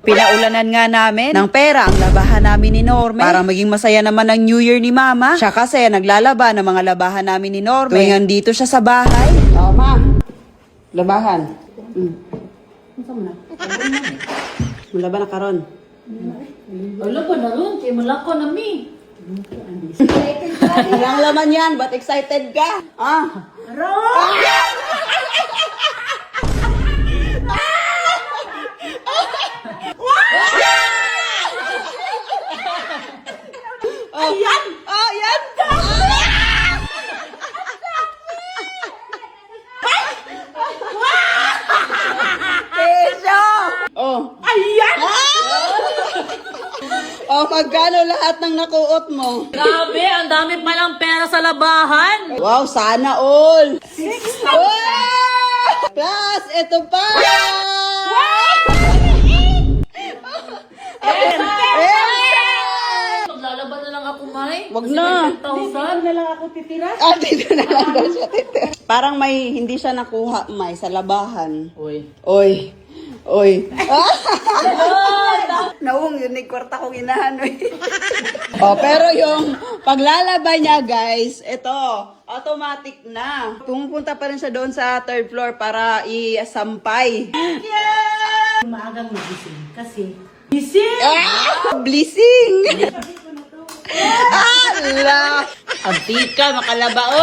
Pinaulanan nga namin ng pera ang labahan namin ni Norme para maging masaya naman ang New Year ni Mama. Siya kasi naglalaba ng mga labahan namin ni Norme tuwing andito siya sa bahay. Oh, Ma. Labahan. Malaba na karon. Wala pa na ron, kaya malako na mi. Walang laman yan, but excited ka? Ah. Ayan! Oh, yan! Peso! Oh. Ayan! Oh, magkano lahat ng nakuot mo? Grabe, ang dami palang pera sa labahan. Wow, sana all! 6,000! Wow! Plus, ito pa! Maglalaban na lang ako, May. Wag na. 10,000 na lang ako titira. Ah, dito na lang daw siya, tito. Parang may hindi siya nakuha, May, sa labahan. Uy. Oy. Oy. Naung, yun yung kwarta kong inahanoy. Oh, pero yung paglalaba niya, guys, ito, automatic na. Pumupunta pa rin siya doon sa third floor para isampay. Maagang magising kasi. Gising! Ah! Blessing! Ala! Antika, makalabaon!